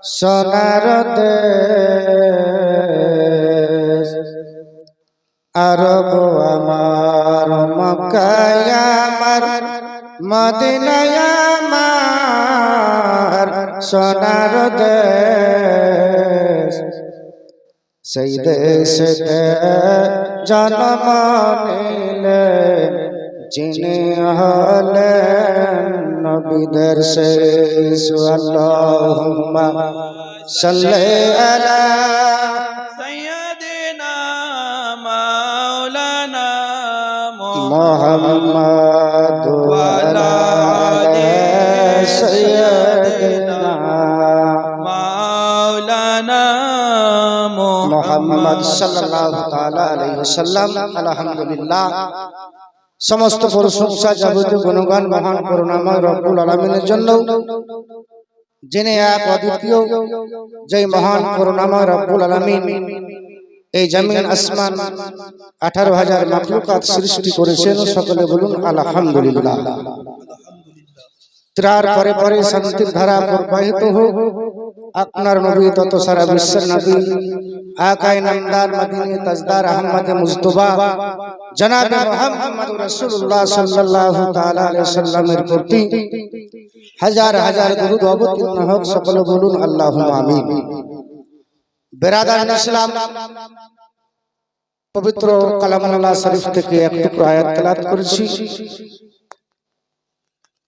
সোনার দেশ আরব আমার, মক্কায় আমার, মদিনায় আমার সোনার দেশ। সেই দেশেতে জন্ম নিলেন যিনি হলেন নবীদের শেষ। আল্লাহুম্মা সাল্লি আলা সাইয়্যিদিনা মাওলানা মুহাম্মদ ওয়া আলা আলি সাইয়্যিদিনা মাওলানা মুহাম্মদ সাল্লাল্লাহু তাআলা আলাইহি ওয়াসাল্লাম। আলহামদুলিল্লাহ, সমস্ত প্রশংসা যাবতীয় গুণগান মহান করুণাময় রব্বুল আলামিনের জন্য, যিনি এক অদ্বিতীয়, যেই মহান করুণাময় রব্বুল আলামিন এই জমিন আসমান 18,000 মাখলুকাত সৃষ্টি করেছেন। সকলে বলুন আলহামদুলিল্লাহ। ত্রার পরে পরে শান্তির ধারা প্রবাহিত হোক আপনার নবী তত সারা বিশ্বের নবী আকায়ে নামদার মদিনে তাজদার আহমদ মুজতবা জনাবে মুহাম্মদ রাসূলুল্লাহ সাল্লাল্লাহু তাআলা আলাইহি ওয়াসাল্লামের প্রতি হাজার হাজার দরুদ অবতীর্ণ হোক। সকলে বলুন আল্লাহুম্মা আমিন। বেরাদার ইসলাম, পবিত্র কালামুল্লাহ শরীফ থেকে এক টুকরো আয়াত তেলাওয়াত করেছি।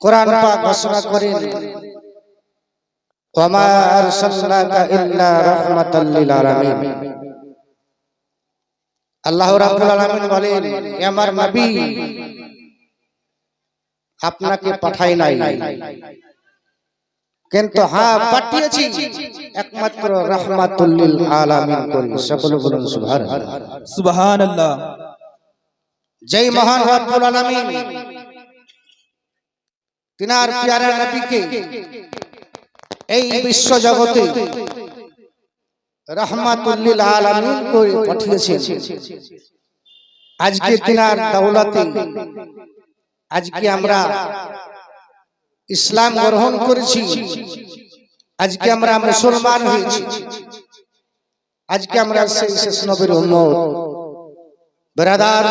কোরআন পাক ঘোষণা করেন, ওয়া মা আরসালনাকা ইল্লা রাহমাতাল লিল আলামিন। আল্লাহ রাব্বুল আলামিন বলেন, হে আমার নবী, আপনাকে পাঠাই নাই, কিন্তু হ্যাঁ পাঠিয়েছি একমাত্র রাহমাতুল লিল আলামিন করে। সকলে বলুন সুবহানাল্লাহ। সুবহানাল্লাহ। যেই মহান রব্বুল আলামিন তিনার প্যারা নবীকে এই বিশ্ব জগতে রাহমাতুল লিল আলামিন করে পাঠিয়েছেন, আজকে তিনার দৌলতে আজকে আমরা ইসলাম গ্রহণ করেছি, আজকে আমরা মুসলমান হয়েছি, আজকে আমরা সেই শেষ নবীর উম্মত। ব্রাদার,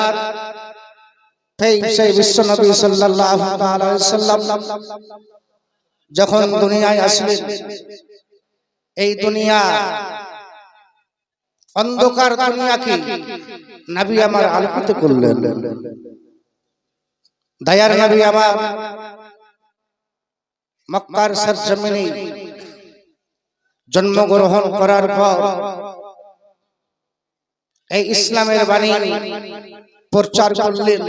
সেই বিশ্ব নবী সাল্লাল্লাহু তাআলা আলাইহি ওয়াসাল্লাম যখন দুনিয়ায় আসলেন, এই দুনিয়া অন্ধকার দুনিয়াকে নবী আমার আলোকিত করলেন। দয়ার নবী আমার মক্কার সরজমিনে জন্মগ্রহণ করার পর এই ইসলামের বাণী প্রচার করলেন।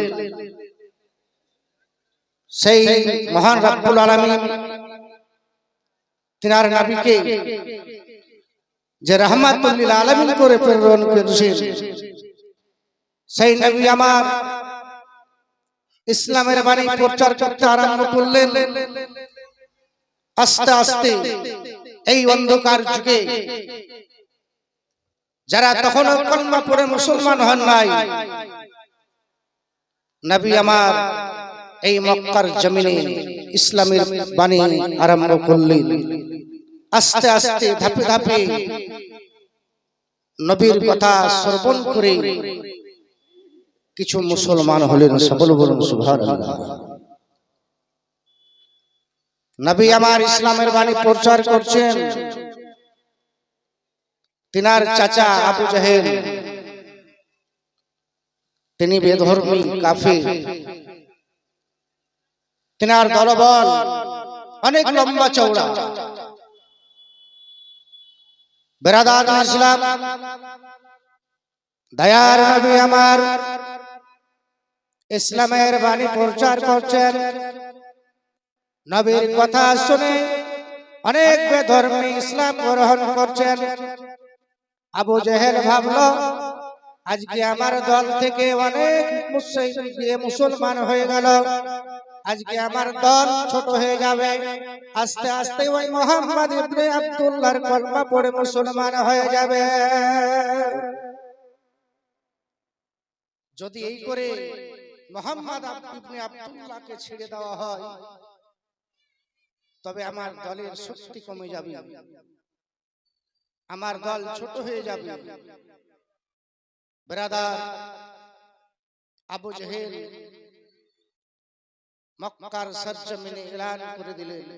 সেই মহান রব্বুল আলামিন তিনার নবীকে যে রাহমাতুল লিল আলামিন করে প্রেরণ করেছেন, সেই নবী আমার ইসলামের বাণী প্রচার করতে আরম্ভ করলেন। আস্তে আস্তে এই অন্ধকার যুগে যারা তখনও কলমা পড়ে মুসলমান হন নাই, নবী আমার এই মক্কার জমিনে ইসলামের বাণী আরম্ভ করলেন। আস্তে আস্তে ধাপে ধাপে নবীর কথা শ্রবণ করে কিছু মুসলমান হলেন। সকল বলুন সুবহানাল্লাহ। নবী আমার ইসলামের বাণী প্রচার করছেন। তিনার চাচা আবু জাহেল, তিনি বেধর্মী কাফির, তিনার দলবল অনেক লম্বা চওড়া। বেরাদার ইসলাম, দয়ার নবী আমার ইসলামের বাণী প্রচার করছেন। নবীর কথা শুনে অনেক বেধর্মী ইসলাম গ্রহণ করছেন। আবু জেহেল ভাবলো, আজকে আমার দল থেকে অনেক মুসলমান হয়ে গেল, আজকে আমার দল ছোট হয়ে যাবে। আস্তে আস্তে ওই মুহাম্মদ ইবনে আব্দুল্লাহর কলমা পড়ে মুসলমান হয়ে যাবে। যদি এই করে মুহাম্মদ ইবনে আব্দুল্লাহকে ছেড়ে দেওয়া হয়, তবে আমার দলের শক্তি কমে যাবে। আমার দল ছোট হয়ে যাবে। ব্রাদার, আবু জেহেল মক্কার সরজমিনে এলান করে দিলেন,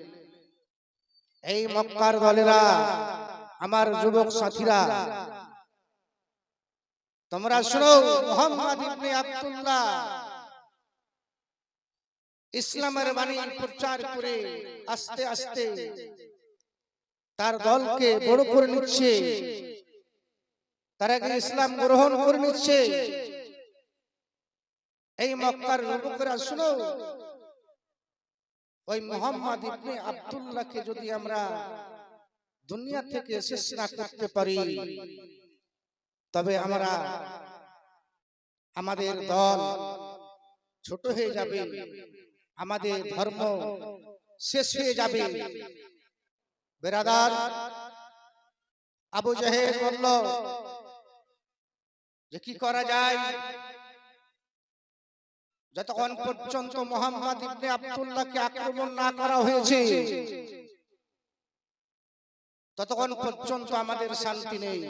এই মক্কার দলেরা, আমার যুবক সাথীরা, তোমরা শুনো, মুহাম্মদ ইবনে আব্দুল্লাহ ইসলামের বাণী প্রচার করে আস্তে আস্তে তার দলকে বড় করে নিচ্ছে, তারা ইসলাম গ্রহণ করে নিচ্ছে। এই মক্কার যুবকরা শুনো, ওই মুহাম্মদ ইবনে আব্দুল্লাহকে যদি আমরা দুনিয়া থেকে শেষ না করতে পারি, তবে আমরা, আমাদের দল ছোট হয়ে যাবে, আমাদের ধর্ম শেষ হয়ে যাবে। বেরাদার, আবু জেহেল বলল যে কি করা যায়, যতক্ষণ পর্যন্ত মুহাম্মদ ইবনে আব্দুল্লাহকে আক্রমণ না করা হয়েছে, ততক্ষণ পর্যন্ত আমাদের শান্তি নেই।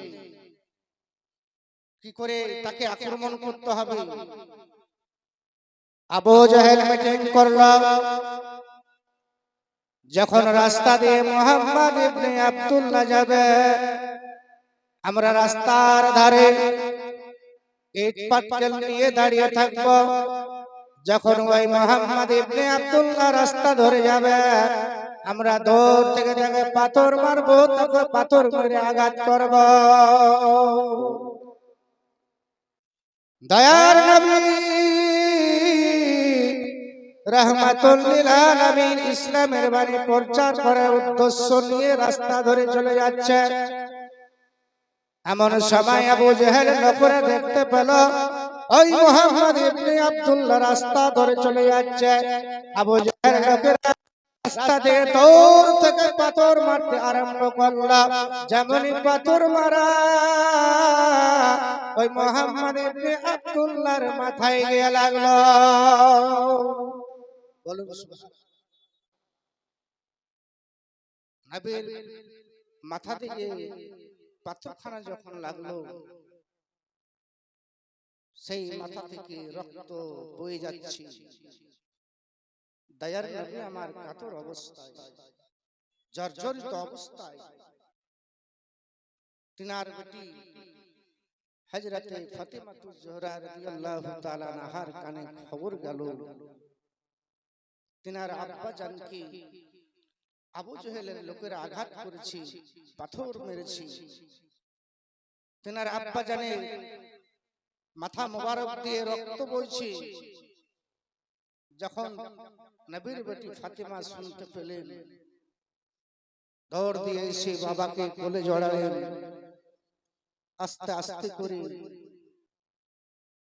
কি করে তাকে আক্রমণ করতে হবে? আবু জেহেল মিটিং করল, যখন রাস্তা দিয়ে মুহাম্মদ ইবনে আব্দুল্লাহ যাবে, আমরা রাস্তার ধারে ইট পাটকেল নিয়ে দাঁড়িয়ে থাকব। যখন ওই মুহাম্মদ ইবনে আব্দুল্লাহ রাস্তা ধরে যাবে, আমরা দূর থেকে তাকে পাথর মারবো, তাকে পাথর মেরে আঘাত করব। দয়ার নবী রাহমাতুল লিল আলামিন ইসলামের বাণী প্রচার করার উদ্দেশ্য নিয়ে রাস্তা ধরে চলে যাচ্ছে। এমন সময় আবু জেহেল নকরে দেখতে পেল ওই মুহাম্মদ ইবনে আব্দুল্লাহ রাস্তা ধরে চলে যাচ্ছে। আবু জেহেল নকরে রাস্তা দিয়ে দৌড় থেকে পাথর মারতে আরম্ভ করল। যেমনই পাথর মারা ওই মুহাম্মদ ইবনে আব্দুল্লাহর মাথায় গিয়ে লাগলো। বলুন সুবহানাল্লাহ। নবীর মাথা থেকে পাথরখানা যখন লাগলো, সেই মাথা থেকে রক্ত বয়ে যাচ্ছে। দয়ার নবী আমার কাতর অবস্থায়, জর্জরিত অবস্থায়, তিনার বেটি হযরতে ফাতিমাতুজ জোহরা রাদিয়াল্লাহু তাআলা আনহার কানে খবর গেল, তিনার আব্বা জানকে আবু জেহেলের লোকেরা আঘাত করেছে, পাথর মেরেছে। তিনার আব্বা জানে মাথা মোবারক দিয়ে রক্ত বইছে। যখন নবীর বেটি ফাতিমা শুনতে পেলেন, দৌড় দিয়ে এসে বাবাকে কোলে জড়ালেন। আস্তে আস্তে করে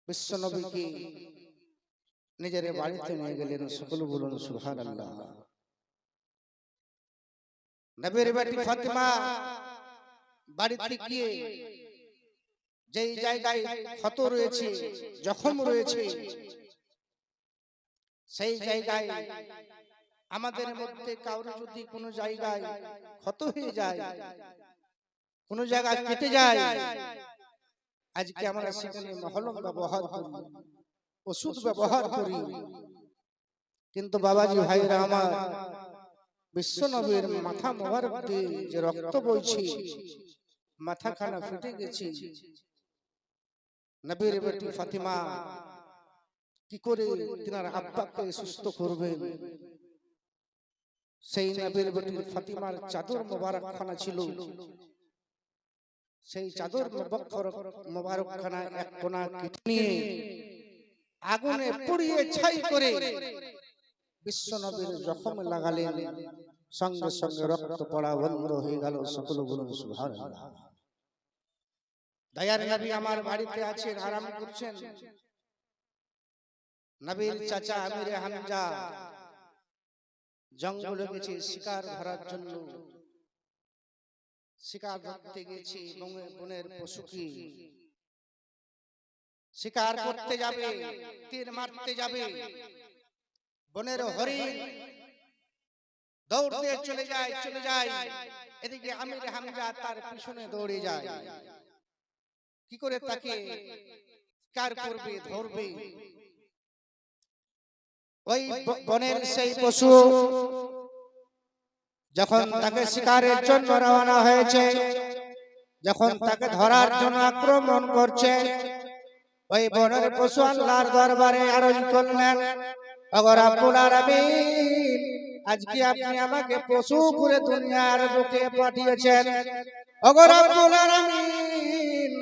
বিশ্ব নবীকে নিজের বাড়িতে নিয়ে গেলেন। সকলে বলুন সুবহানাল্লাহ। নবীর বেটি ফাতিমা বাড়িতে গিয়ে যেই জায়গায় ক্ষত রয়েছে, জখম রয়েছে, সেই জায়গায় আমাদের মধ্যে কারো যদি কোনো জায়গায় ক্ষত হয়ে যায়, কোনো জায়গা কেটে যায়, আজকে আমরা সেখানে মহলম ব্যবহার করি, ওষুধ ব্যবহার করি। কিন্তু বাবাজি ভাইরা আমার, বিশ্ব নবীর মাথা মোবারক দিয়ে যে রক্ত বইছে, মাথাখানা ফেটে গেছে, নবীর বেটি ফাতিমা কি করে তিনার আব্বাকে সুস্থ করবেন? সেই নবীর বেটি ফাতিমার চাদর মোবারকখানা ছিল, সেই চাদর মোবারকখানা এক কোণা কেটে নিয়ে আগুনে পুড়িয়ে ছাই করে বিশ্ব নবীর জখম লাগালেন। সঙ্গে সঙ্গে রক্ত পড়া বন্ধ হয়ে গেল। সকলে বলুন সুবহানাল্লাহ। দয়ার নবী আমার বাড়িতে আছেন, আরাম করছেন। নবীর চাচা আমিরে হামজা জঙ্গলে গেছে শিকার ধরার জন্য। শিকার ধরতে গেছে, বনের পশুকে শিকার করতে যাবে, তীর মারতে যাবে। বনের হরিণ দৌড় দিয়ে চলে যায়। এদিকে আমির হামজা তার পিছনে দৌড়ে যায়। কি করে তাকে কার করবে, ধরবে? ওই বনের সেই পশু যখন তাকে শিকারের জন্য রওনা হয়েছে, যখন তাকে ধরার জন্য আক্রমণ করছে, ওই বনের পশু আল্লাহর দরবারে আরজ করলেন, ওগো রব্বুল আলামিন, আজকে আপনি আমাকে পশু করে দুনিয়ার বুকে পাঠিয়েছেন। ওগো রব্বুল আলামিন,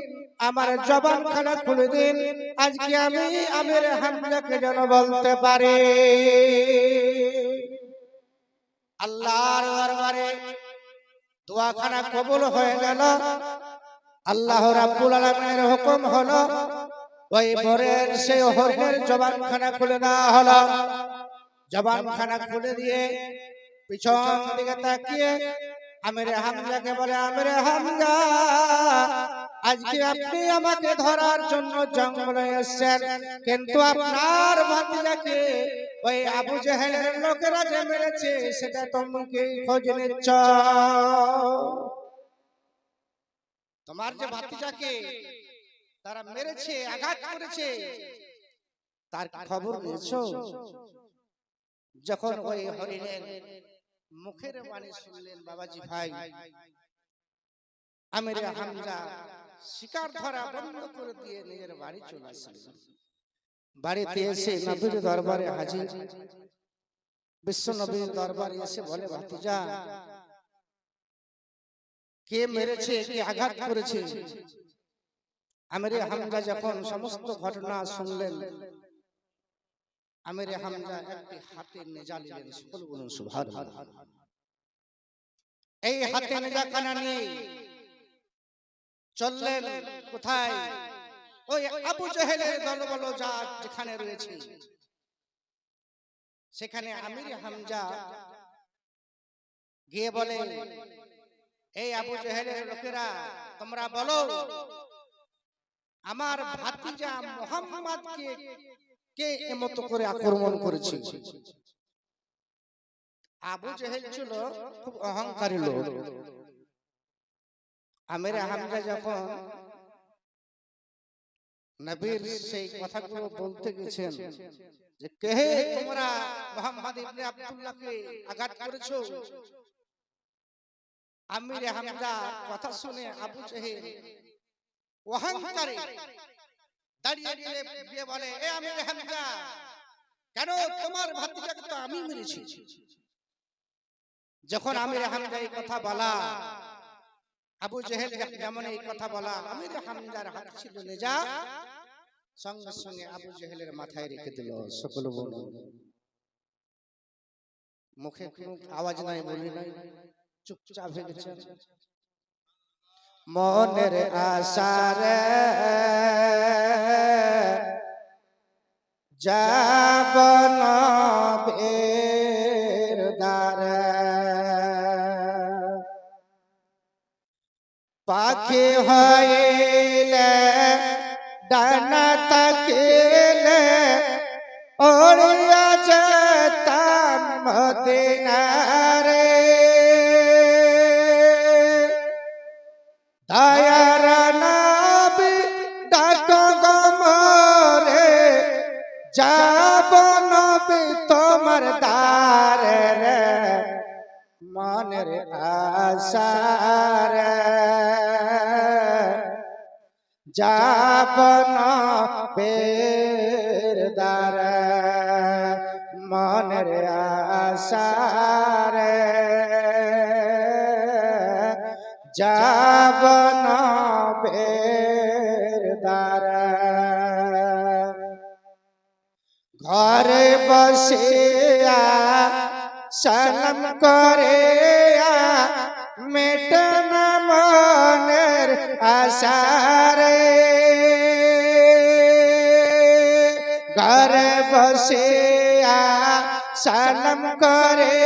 আমার জবানখানা খুলে দিন, আজকে আমি আমির হামজাকে যেন বলতে পারি। আল্লাহর দরবারে দোয়াখানা কবুল হয়ে গেল। আল্লাহ রাব্বুল আলামিনের হুকুম হলো, ওই বরের সেই হরিণের জবানখানা খুলে দেওয়া হলো। জবানখানা খুলে দিয়ে পিছন দিকে তাকিয়ে আমির হামজাকে বলে, আমির হামজা, আজকে আপনি আমাকে ধরার জন্য জঙ্গলে এসেছেন, কিন্তু আপনার ভাতিজাকে ওই আবু জেহেলের লোকেরা যে মেরেছে সেটা তুমি কি খোঁজ নিচ্ছ? তোমার যে ভাতিজাকে তারা মেরেছে, আঘাত করেছে, তার খবর নিয়েছো? যখন ওই হরিণের মুখের বাণী শুনলেন বাবাজি ভাই, আমির হামজা শিকার ধরা বন্ধ করে দিয়ে নিজের বাড়ি চলে আসলেন। বাড়িতে এসে নবীর দরবারে হাজির। বিশ্ব নবীর দরবারে এসে বলে, ভাতিজা, কে মেরেছে, কে আঘাত করেছে? আমির হামজা যখন সমস্ত ঘটনা শুনলেন, আমির হামজা একটি হাতে নেজা নিলেন। সকল বলুন সুবহানাল্লাহ। এই হাতে নেজাখানা নিয়ে চললেন কোথায়? ওই আবু জেহেলের দলবল যা যেখানে রয়েছে সেখানে আমির হামজা গিয়ে বলে, এই আবু জেহেলের লোকেরা, তোমরা বলো আমার ভাতিজা মুহাম্মদকে কে এমত করে আক্রমণ করেছে? আবু জেহেল ছিল খুব অহংকারী লোক। আমির হামজা যখন নবীর সেই কথাগুলো বলতে গেছেন যে, কে তোমরা মুহাম্মদ ইবনে আব্দুল্লাহকে আঘাত করেছো? আমির হামজা কথা শুনে আবু জেহেল অহংকারী দাঁড়িয়ে গিয়ে বলে, এ আমির হামজা, কেন তোমার ভাতিজাকে তো আমি মেরেছি। যখন আমির হামজা এই কথা বলা, আবু জেহেল যেমন এই কথা বলা, আমির হামজার হাত ছিল নেজা, সঙ্গে সঙ্গে আবু জেহেলের মাথায় রেখে দিল। সকল বলুন, মুখে কোনো আওয়াজ নাই, বলি নাই, চুপচাপ হয়ে গেছে। মনের আশারে যাব নবীর দ্বারে, পাখি হইলে ডানা তাকিলে ওড়িয়া যেতাম মদিনারে। দয়ার নবী ডাকো গো মোরে, যাব নবী তোমার দ্বারে রে, মনের আশারে যাব নবীর দ্বারে, মনের আশারে যাব নবীর দ্বারে। ঘরে বসিয়া সালাম করে মেটে না মনের আশারে, ঘরে বসিয়া সালাম করে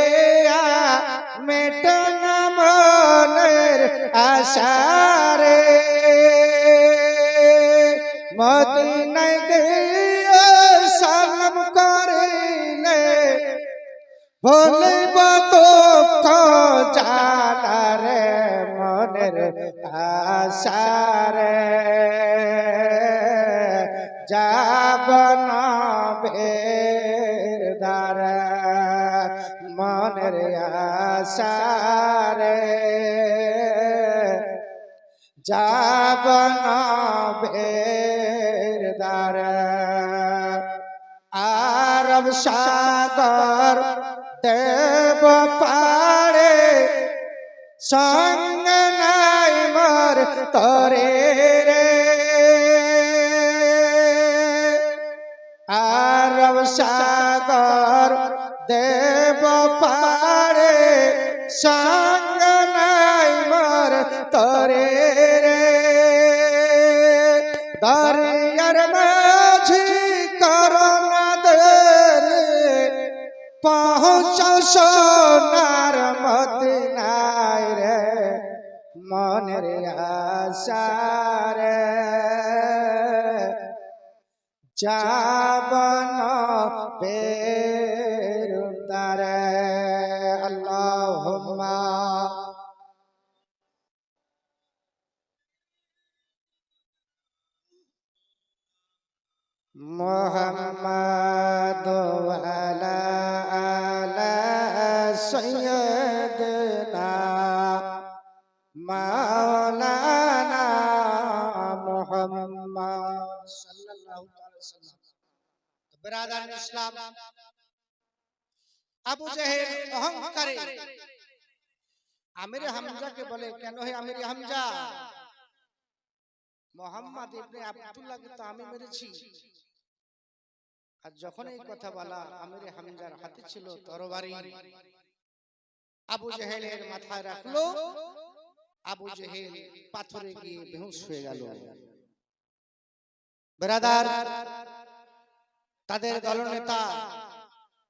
মেটে না মনের আশারে। মদিনায় গিয়ে সালাম করিলে বলিব তো আশারে যাব নবের দ্বারে মনের আশারে যাব নবের দ্বারে আরব সাগর দেব পারে সঙ্গ নাই মোর তরে রে আরব সাগর দেব পারে সঙ্গ নাই মোর তরে রে দরিয়ার মাঝি করোনা দে পৌঁছাও সোনার মদিনায় রে মনের আশারে যাব নবের দ্বারে আল্লাহুম্মা মুহাম্মাদ ওয়ালা আলা সাইয়্যিদিনা মাওলানা মুহাম্মদ সাল্লাল্লাহু আলাইহি ওয়াসাল্লাম। বিরাদার ইসলাম, আবু জেহেল অহংকারে আমির হামজাকে বলে, কেন হে আমির হামজা, মুহাম্মদ ইবনে আব্দুল্লাহকে তো আমি মেরেছি। আর যখন এই কথা বলা, আমির হামজার হাতে ছিল তরবারি, আবু জেহেলের মাথায় রাখলো, আবু জেহেল পাথরে গিয়ে বেহুশ হয়ে গেল। বিরাদার, তাদের দলনেতা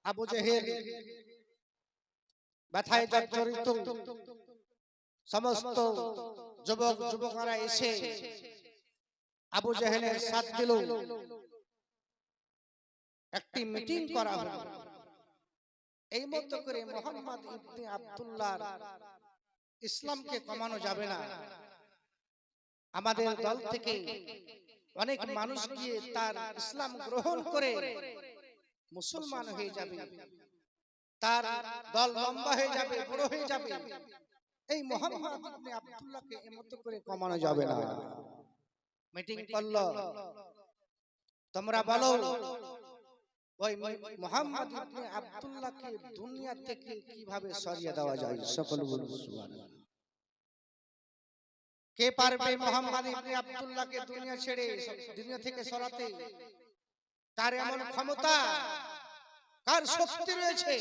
আবু জেহেল ব্যথায় জর্জরিত, সমস্ত যুবক যুবকরা এসে আবু জেহেলের সাথ দিল। একটি মিটিং করা হলো। এই মতো করে মুহাম্মদ ইবনে আব্দুল্লাহর ইসলামকে কমানো যাবে না। আমাদের দল থেকে অনেক মানুষ গিয়ে তার ইসলাম গ্রহণ করে মুসলমান হয়ে যাবে, তার দল লম্বা হয়ে যাবে, বড় হয়ে যাবে। এই মুহাম্মদ ইবনে আব্দুল্লাহকে এমত করে কমানো যাবে না। মিটিং করলো, তোমরা বলো ওই মুহাম্মদ ইবনে আব্দুল্লাহকে দুনিয়া থেকে কিভাবে সরিয়ে দেওয়া যায়। সকল বলুন সুবহানাল্লাহ। কে পারবে মুহাম্মদ ইবনে আব্দুল্লাহকে দুনিয়া ছেড়ে দুনিয়া থেকে সরাতে? কার এমন ক্ষমতা, কার শক্তি রয়েছে?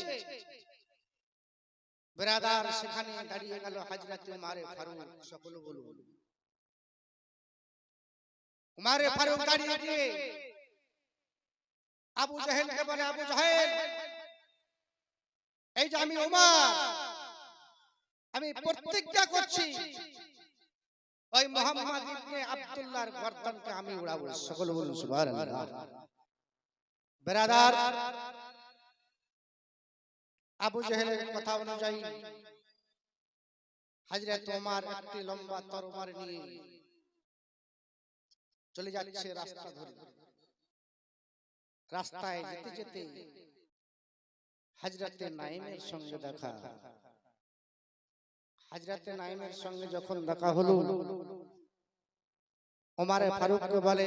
বিরাদার, সেখানে দাঁড়িয়ে গেল হযরত উমর ফারুক। সকল বলুন উমর ফারুক দাঁড়িয়ে গিয়ে আবু জেহেলকে বলে, আবু জেহেল, এই যে আমি উমর, আমি প্রতিজ্ঞা করছি ওই মুহাম্মদ ইবনে আব্দুল্লাহর গর্দনকে আমি উড়াবো। সকল বলুন সুবহানাল্লাহ। বিরাদার, আবু জেহেলের কথা অনুযায়ী হযরত ওমর একটি লম্বা তরবারি নিয়ে চলে যাচ্ছে রাস্তা ধরে। রাস্তায় যেতে যেতে হযরত নাঈমের সঙ্গে দেখা। হযরত নাঈমের সঙ্গে যখন দেখা হলো, ওমর ফারুককে বলে,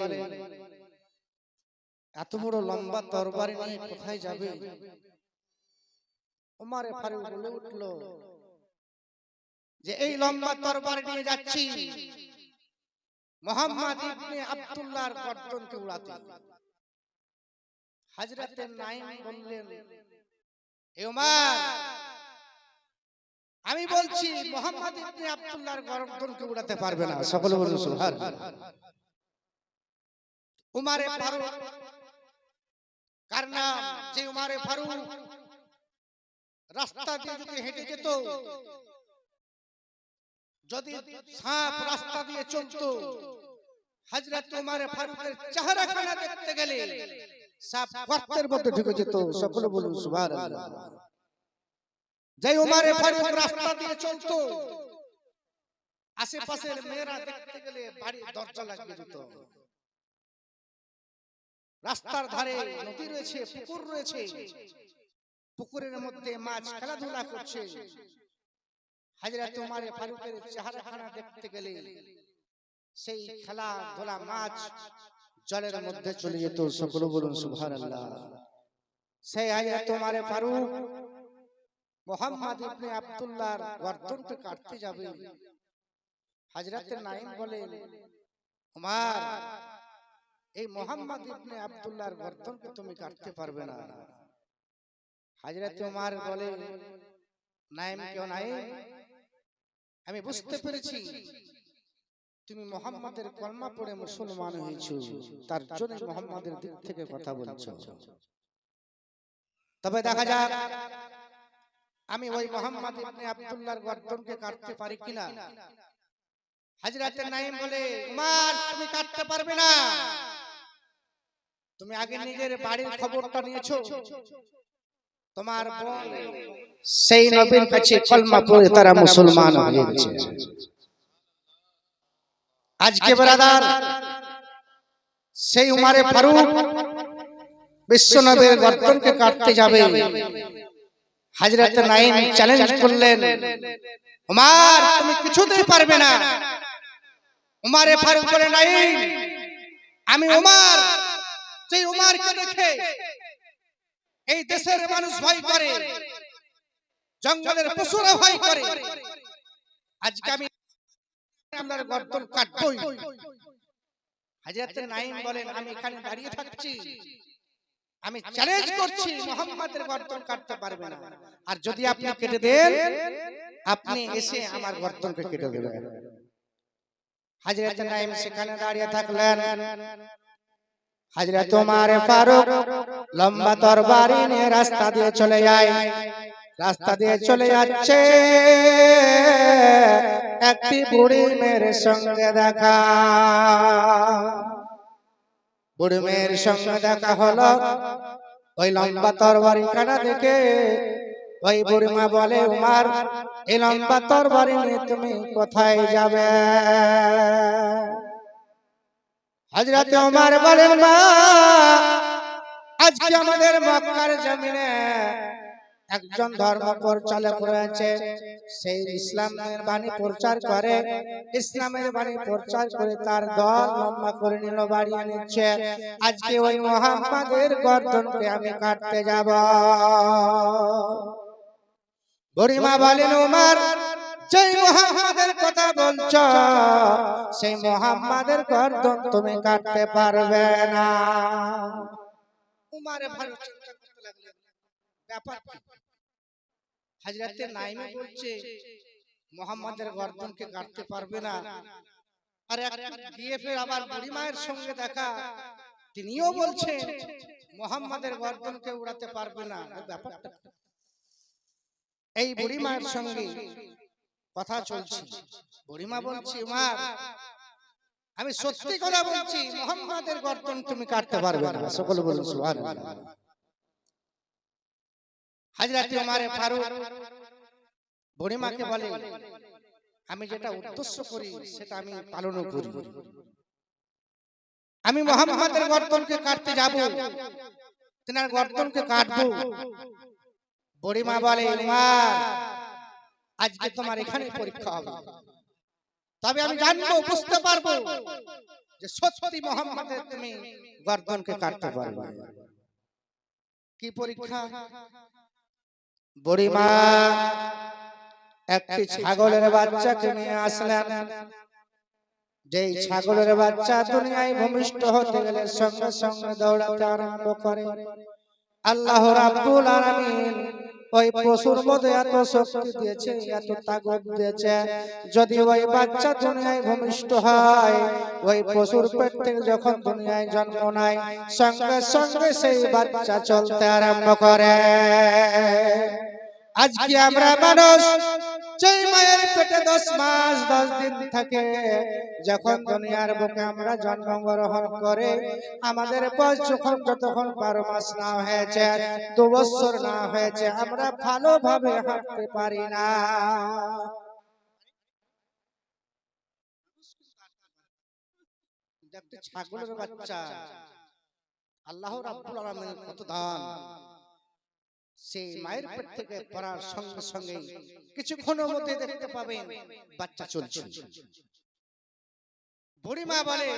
এত বড় লম্বা তরবারি নিয়ে কোথায় যাবে? ওমর ফারুক বলে উঠল যে এই লম্বা তরবারি নিয়ে যাচ্ছি মুহাম্মদ ইবনে আব্দুল্লাহর গর্দনকে উড়াতে। হযরত নাঈম বললেন, হে ওমর, আমি বলছি মুহাম্মদ ইবনে আব্দুল্লাহর গর্দনকে উড়াতে পারবে না। সকলে বলুন সুবহানাল্লাহ। উমর ফারুক কার নাম? যে উমর ফারুক রাস্তা দিয়ে যদি হেঁটে যেত, যদি সাপ রাস্তা দিয়ে চলতো, হযরত উমর ফারুকের চেহারাখানা দেখতে গেলে সাপ গর্তের মধ্যে ঢুকে যেত। সকলে বলুন সুবহানাল্লাহ। যে উমর ফারুক রাস্তা দিয়ে চলতো, আশেপাশের মেয়েরা দেখতে গেলে বাড়ির দরজা লাগিয়ে দিত। রাস্তার ধারে নদী রয়েছে, পুকুর রয়েছে, পুকুরের মধ্যে মাছ খেলাধুলা করছে। হযরত ওমর ফারুকের চেহারাখানা দেখতে গেলে সেই খেলাধুলা মাছ জলের মধ্যে চলে যেত। সকলে বলুন সুবহানাল্লাহ। সেই হযরত ওমর ফারুক মুহাম্মদ ইবনে আব্দুল্লাহর গর্দনকে কাটতে যাবে। হযরত নাঈম বলেন, ওমর, এই মুহাম্মদ ইবনে আব্দুল্লাহর গর্দনকে তুমি কাটতে পারবে না। হযরত ওমর বলে, নাঈম, কেউ নাঈম, আমি বুঝতে পেরেছি তুমি মুহাম্মাদের কলমা পড়ে মুসলমান হয়েছো, তার জন্য মুহাম্মাদের দিক থেকে কথা বলছো। তবে দেখা যাক আমি ওই মুহাম্মদ ইবনে আব্দুল্লাহর গর্দনকে কাটতে পারি কিনা। হযরত নাঈম বলে, ওমর, তুমি কাটতে পারবে না। তুমি আগে নিজের বাড়ির খবরটা নিয়েছো। তোমার বোন সেই নবীর কাছে কলমা পড়ে তারা মুসলমান হয়ে গেছে। আজকে ব্রাদার সেই উমর ফারুক বিশ্ব নবীর গর্দনকে কাটতে যাবে। হযরত নাঈম চ্যালেঞ্জ করলেন, ওমর, তুমি কিছুতেই পারবে না। উমর ফারুক বলে, নাঈম, আমি ওমর, সেই উমরকে দেখে এই দেশের মানুষ ভয় করে, জঙ্গলের পশুরা ভয় করে। আজকে আমি আপনার গর্দন কাটবই। হযরত নাঈম বলেন, আমি এখানে দাঁড়িয়ে থাকছি, আমি চ্যালেঞ্জ করছি মুহাম্মাদের গর্দন কাটতে পারবে না। আর যদি আপনি কেটে দেন, আপনি এসে আমার গর্দনকে কেটে দেবেন। হযরত নাঈম সেখানে দাঁড়িয়ে থাকলেন। হযরত ওমর ফারুক লম্বা তরবারি নিয়ে রাস্তা দিয়ে চলে যায়। রাস্তা দিয়ে চলে যাচ্ছে, একটি বুড়ি মেয়ের সঙ্গে দেখা। বুড়ি মেয়ের সঙ্গে দেখা হলো। ওই লম্বা তরবারি কাটা দেখে ওই বুড়িমা বলে, উমর, এই লম্বা তরবারি নিয়ে তুমি কোথায় যাবে? হযরত ওমর বলেন, মা, আজকে আমাদের মক্কার জমিনে একজন ধর্ম প্রচারক রয়েছে। সেই ইসলামের বাণী প্রচার করে, ইসলামের বাণী প্রচার করে তার দল লম্বা করে নিল, বাড়িয়ে নিচ্ছে। আজকে ওই মুহাম্মাদের গর্দনকে আমি কাটতে যাব। বুড়িমা বলেন, ওমর, যেই মুহাম্মাদের কথা বলছো, সেই মুহাম্মাদের গর্দন তুমি কাটতে পারবে না। উমর ফারুক চিন্তা করতে লাগলেন, ব্যাপার হযরত নাঈম বলছে মুহাম্মাদের গর্দনকে কাটতে পারবে না, আর একটা বিএফের আবার বুড়ি মায়ের সঙ্গে দেখা, তিনিও বলছেন মুহাম্মাদের গর্দনকে উড়াতে পারবে না। ব্যাপারটা এই বুড়ি মায়ের সঙ্গে কথা চলছে। বুড়িমা বলছে, উমর, আমি সত্যি কথা বলছি, মুহাম্মাদের গর্দন তুমি কাটতে পারবে না। সকলে বলুন সুবহানাল্লাহ। হযরত ওমর ফারুক বুড়িমাকে বলে, আমি যেটা উদ্দেশ্য করি সেটা আমি পালনও করি। আমি মুহাম্মাদের গর্দনকে কাটতে যাব, তিনার গর্দনকে কাটবো। বুড়িমা বলে, উমর, আজকে তোমার এখানে পরীক্ষা হবে, তবে আমি জানবো, বুঝতে পারবো যে সত্যি মুহাম্মাদের তুমি গর্দনকে কাটতে পারবে। কি পরীক্ষা? বুড়িমা একটি ছাগলের বাচ্চাকে নিয়ে আসলেন। যেই ছাগলের বাচ্চা দুনিয়ায় ভূমিষ্ঠ হতে গেলে সঙ্গে সঙ্গে দৌড়াতে আরম্ভ করে। আল্লাহ রাব্বুল আলামিন ওই পশুর মধ্যে এত শক্তি দিয়েছে, এত তাকত দিয়েছে, যদি ওই বাচ্চা দুনিয়ায় ভূমিষ্ঠ হয়, ওই পশুর পেট থেকে যখন দুনিয়ায় জন্ম নেয়, সঙ্গে সঙ্গে সেই বাচ্চা চলতে আরম্ভ করে। আজকে আমরা মানুষ যেই মায়ের পেটে 10 মাস 10 দিন থাকে, যখন দুনিয়ার বুকে আমরা জন্মগ্রহণ করে, আমাদের বয়স যখন যতক্ষণ 12 মাস না হয়েছে, 2 বছর না হয়েছে, আমরা ভালোভাবে হাঁটতে পারি না। একটা ছাগলের বাচ্চা আল্লাহ রাব্বুল আলামিনের কত দান। সেই মায়ের পেট থেকে পড়ার সঙ্গে সঙ্গে কিছুক্ষণের মধ্যে দেখতে পাবেন বাচ্চা চলছে। বুড়ি মা বলে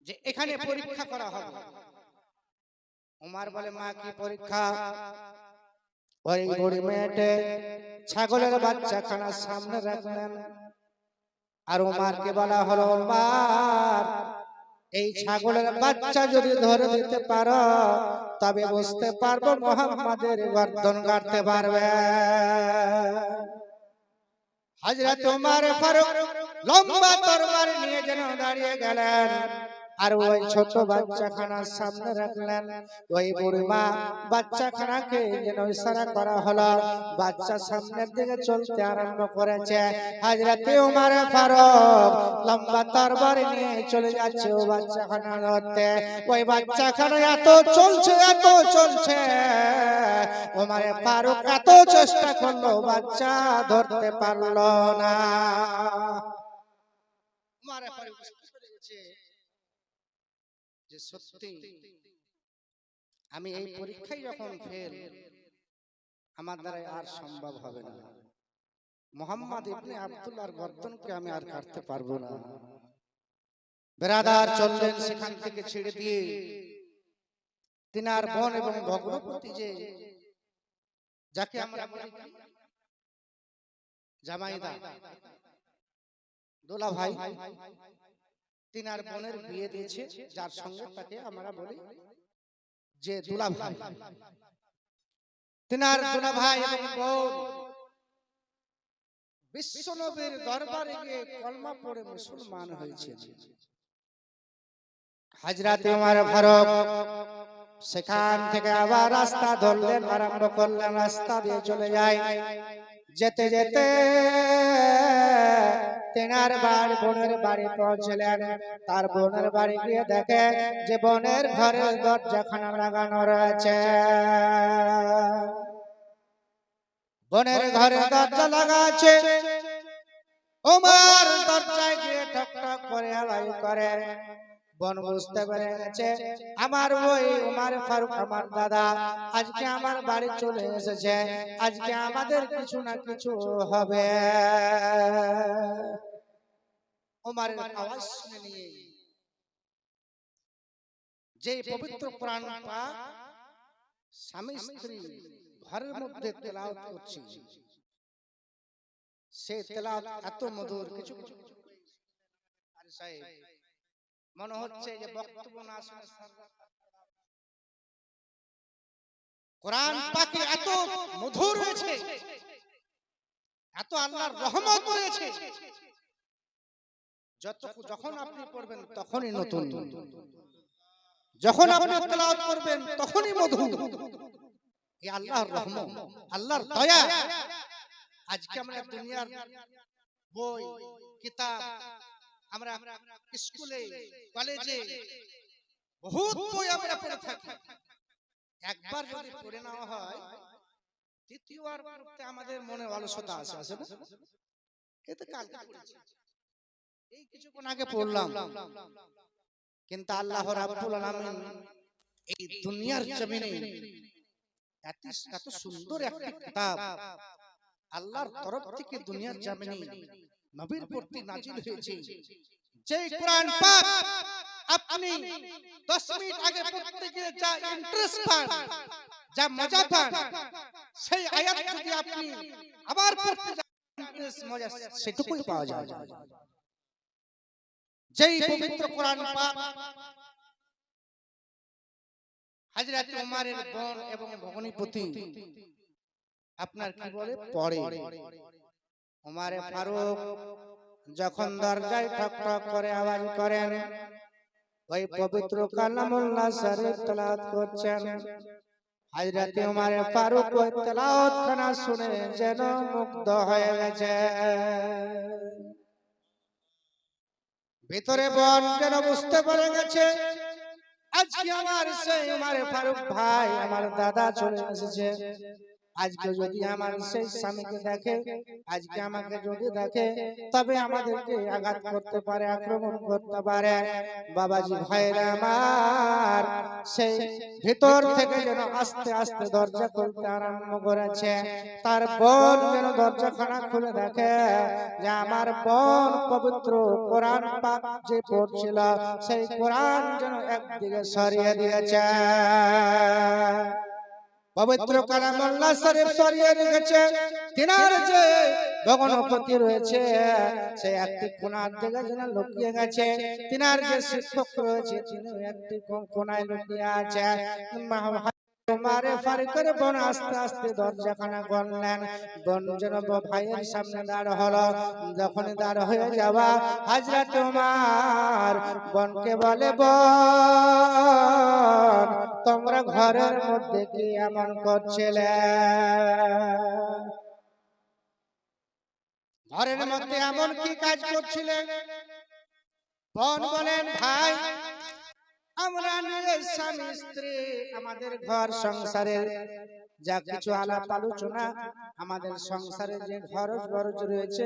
যে এখানে পরীক্ষা করা হবে। ওমর বলে মা কি পরীক্ষা? ওই বুড়ি মেয়েটে ছাগলের বাচ্চা খানা সামনে রাখলেন আর ওমরকে বলা হলো ওমর এই ছাগলের বাচ্চা যদি ধরে দিতে পারো তবে বুঝতে পারবো মুহাম্মাদের গর্দন কাটতে পারবে। হযরত ওমর ফারুক লম্বা তরবারি নিয়ে যেন দাঁড়িয়ে গেলেন আর ওই ছোট বাচ্চাখানা সামনে রাখলেন। ওই বুড়ি মা বাচ্চাখানাকে যেন ইশারা করা হলো, বাচ্চা সামনের দিকে চলতে আরম্ভ করেছে। হযরত ওমর ফারুক লম্বা তরবারি নিয়ে চলে যাচ্ছে ও বাচ্চাখানা ধরতে। ওই বাচ্চাখানা এত চলছে ওমর ফারুক এত চেষ্টা করলো বাচ্চা ধরতে পারলো না। ওমর ফারুক বুঝতে পেরেছে যে সত্যি আমি এই পরীক্ষায় যখন ফেল আমার দ্বারা আর সম্ভব হবে না। মুহাম্মদ ইবনে আব্দুল্লাহর গর্দনকে আমি আর কাটতে পারবো না। বেরাদার চললেন সেখান থেকে ছেড়ে দিয়ে তিনার বোন এবং ভগ্নপতি যে যাকে আমরা বলি জামাইদা দোলা ভাই, তিনার বোনের বিয়ে দিয়েছে যার সঙ্গে তাকে আমরা বলি যে দুলা ভাই। তিনার দুলা ভাই এবং বোন বিশ্বনবীর দরবারে গিয়ে কলমা পড়ে মুসলমান হয়েছে। হযরত ওমর ফারুক সেখান থেকে আবার রাস্তা ধরলেন, আরম্ভ করলেন, রাস্তা দিয়ে চলে যায়। যেতে যেতে তেনার বোনের বাড়ি পৌঁছলেন। তার বোনের বাড়ি গিয়ে দেখে যে বোনের ঘরের দরজাখানা লাগানো রয়েছে। বোনের ঘরের দরজা লাগা আছে। ওমর দরজায় গিয়ে ঠক ঠক করে আওয়াজ করে। বোন বুঝতে পেরে গেছে আমার ওই ওমর ফারুক আমার দাদা আজকে আমার বাড়ি চলে এসেছে, আজকে আমাদের কিছু না কিছু হবে। ওমরের আওয়াজ শুনে নিয়ে যে পবিত্র কোরআন পাক স্বামী স্ত্রী ঘরের মধ্যে তেলাওয়াত করছে, সেই তেলাওয়াত এত মধুর, কিছু আর সাহেব মনে হচ্ছে যে বক্তব্য না শুনে কোরআন পাকে এত মধুর রয়েছে, এত আল্লাহর রহমত রয়েছে, যখন আপনি পড়বেন তখনই নতুন, যখন আপনি তেলাওয়াত করবেন তখনই মধুর। এই আল্লাহর রহমত, আল্লাহর দয়া। আজকে আমরা দুনিয়ার বই কিতাব, আমরা স্কুলে কলেজে বহুত বই আমরা পড়ে থাকি। একবার যদি পড়ে নেওয়া হয় দ্বিতীয়বার পড়তে আমাদের মনে অলসতা আসে না? এতে কালকে পড়েছি, এই কিছুক্ষণ আগে পড়লাম, কিন্তু আল্লাহ রাব্বুল আলামিন এই দুনিয়ার জমিনে এত সুন্দর একটা কিতাব আল্লাহর তরফ থেকে দুনিয়ার জমিনে নবীর প্রতি নাজিল হয়েছে। যে কোরআন পাক আপনি 10 মিনিট আগে পড়তে গিয়ে যা ইন্টারেস্ট পান, যা মজা পান, সেই আয়াত যদি আপনি আবার পড়তে যান ইন্টারেস্ট মজা সেটুকুই পাওয়া যায়। যেই পবিত্র কোরআন পাক হযরত ওমরের বোন এবং ভগ্নিপতি আপনার কি বলে পড়ে। ওমর ফারুক যখন দরজায় ঠক ঠক করে আওয়াজ করেন, ওই পবিত্র কালামুল্লাহ শরীফ তেলাওয়াত করছেন। হযরত ওমর ফারুক ওই তেলাওয়াত খানা শুনে যেন মুগ্ধ হয়ে গেছে। ভিতরে বোন যেন বুঝতে পেরে গেছে আজকে আমার সেই ওমর ফারুক ভাই আমার দাদা চলে এসেছে। আজকে যদি আমার সেই স্বামীকে দেখে, আজকে আমাকে যদি দেখে, তবে আমাদেরকে আঘাত করতে পারে, আক্রমণ করতে পারে। বাবাজি ভাইরা আমার, সেই ভিতর থেকে যেন আস্তে আস্তে দরজা খুলতে আরম্ভ করেছে। তার বোন যেন দরজাখানা খুলে দেখে যে আমার বোন পবিত্র কোরআন পাক যে পড়ছিল, সেই কোরআন যেন একদিকে সরিয়ে দিয়েছে। পবিত্র কালামুল্লাহ শরীফ সরিয়ে রেখেছে। তিনার যে ভগ্নপতি রয়েছে, সে একটি কোণার দিকে যেন লুকিয়ে গেছে। তিনার যে শিক্ষক রয়েছে, তিনি একটি কোণায় লুকিয়ে আছে। মারে ফারি করে বোন আস্তে আস্তে দরজাখানা করলেন। বোন যেন ভাইয়ের সামনে দাঁড় হলো। যখন দাঁড় হয়ে যাওয়া, হযরত ওমর বোনকে বলে, বোন তোমরা ঘরের মধ্যে কি এমন করছিলে? ঘরের মধ্যে এমন কি কাজ করছিলে? বোন বলেন, ভাই আমরা নিজের স্বামী স্ত্রী, আমাদের ঘর সংসারের যা কিছু আলাপ আলোচনা, আমাদের সংসারে যে খরচ বরচ রয়েছে,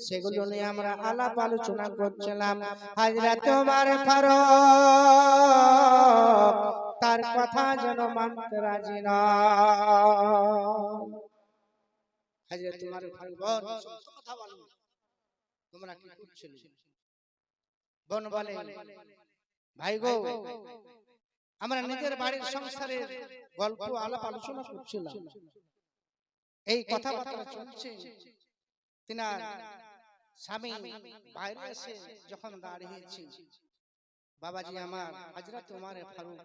সেগুলো নিয়ে আমরা আলাপ আলোচনা করছিলাম। হযরত ওমর ফারুক তার কথা যেন মানতে রাজি না। হযরত ওমর ফারুক, সত্য কথা বলো, তোমরা কি করছিলে? বোন বলে, ভাই গো, আমরা নিজের বাড়ির সংসারের গল্প আলাপ আলোচনা করছিলাম, এই কথাবার্তা চলছে। তিনার স্বামী বাইরে এসে যখন দাঁড়িয়েছে, বাবাজি আমার হযরত ওমর ফারুক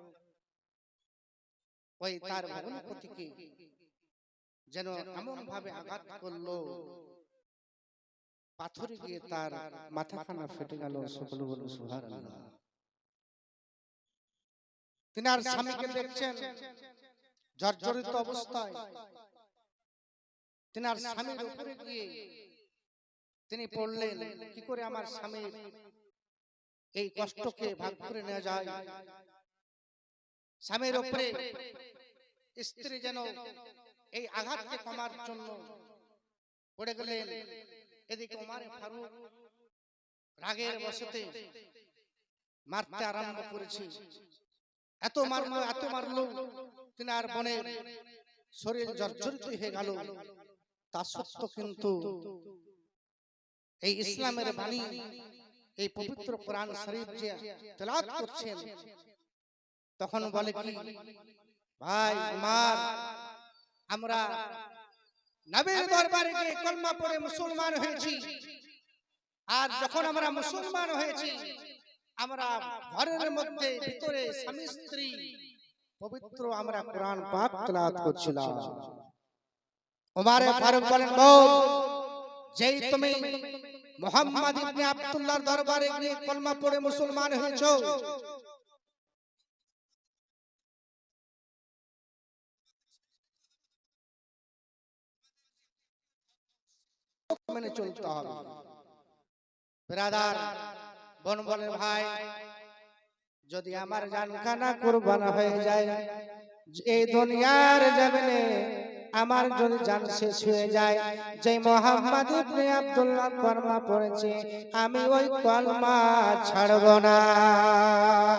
ওই তার ভগ্নপতিকে যেন এমন ভাবে আঘাত করলো, পাথরে গিয়ে তার মাথাখানা ফেটে গেল। সকলে বলুন সুবহানাল্লাহ। তিনার স্বামীকে দেখছেন জর্জরিত অবস্থায়। তিনার স্বামীর উপরে গিয়ে তিনি পড়লেন, কি করে আমার স্বামীর এই কষ্টকে ভাগ করে নেওয়া যায়। স্বামীর উপরে স্ত্রী যেন এই আঘাতকে কমার জন্য পড়ে গেলেন। এদিকে ওমর ফারুক রাগের বশতে মারতে আরম্ভ করেছে। এত মারলো, তিনার বোনের শরীর জর্জরিত হয়ে গেল। তা সত্ত্বেও কিন্তু এই ইসলামের বাণী, এই পবিত্র কোরআন শরীফ যে তেলাওয়াত করছেন, তখন বলে কি, ভাই আমার, আমরা নবীর দরবারে গিয়ে কলমা পড়ে মুসলমান হয়েছি। আর যখন আমরা মুসলমান হয়েছি, আমরা ঘরের মধ্যে ভিতরে স্বামী স্ত্রী পবিত্র আমরা কোরআন পাক তেলাওয়াত করছিলাম। ওমর ফারুক বলেন, বল, যেই তুমি মুহাম্মদ ইবনে আব্দুল্লাহর দরবারে গিয়ে কলমা পড়ে মুসলমান হয়েছো, মেনে চলতে হবে। ব্রাদার, বোন বলে, ভাই যদি আমার জানখানা কুরবান হয়ে যায়, এই দুনিয়ার জমিনে আমার যদি জান শেষ হয়ে যায়, যে মুহাম্মদ ইবনে আব্দুল্লাহ কলমা পড়েছে, আমি ওই কলমা ছাড়ব না।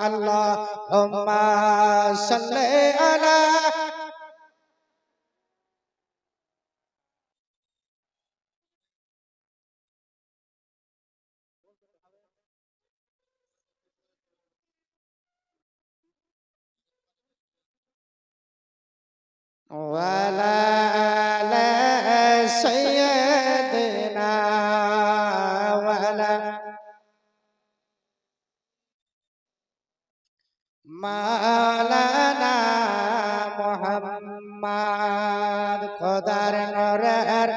আল্লাহুম্মা সাল্লি আলা ওয়ালা আলা সাইয়্যিদিনা ওয়ালা মাওলানা মুহাম্মদ। খোদার নূরের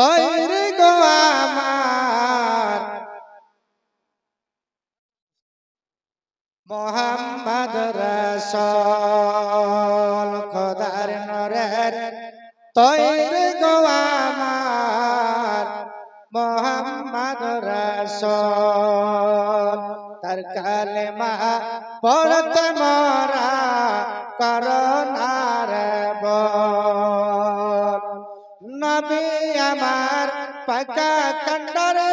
তৈরি গো আমার মুহাম্মদ রাসূল। খোদার নূরের তৈরি গো আমার মুহাম্মদ রাসূল। তার কালেমা পড়তে মোরা করোনার বল। নবী আমার পাকা কান্ডারে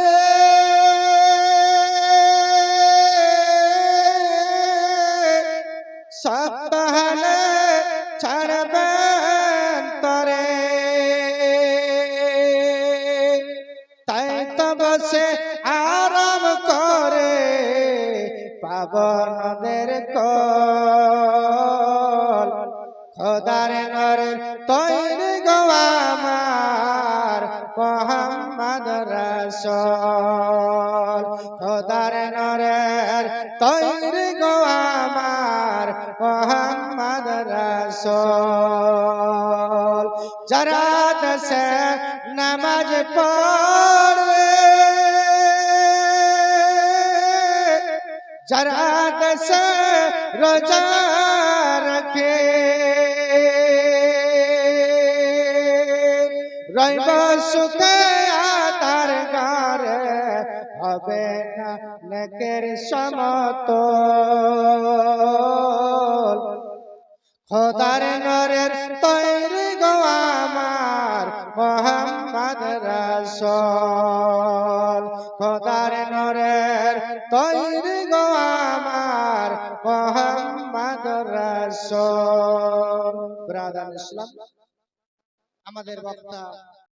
সব তাহলে ছাড়বেন তরে তাই তো বসে আরাম করে পাবনদের কল খোদার নর তৈরি গো আমার মোহাম্মদ রাসূল খোদার নরের তৈরি গো আমার মোহাম্মদ রাসূল যারা দেশে নামাজ পড়ে যারা দেশে রোজা রাখে রইব সুখে তার ঘরে হবে না নেকের সমতল খোদার নরের তৈরি গো আমার মোহাম্মদ রাসূল খোদার নরের তৈরি গো আমার মোহাম্মদ রাসূল ব্রাদার ইসলাম আমাদের বক্তা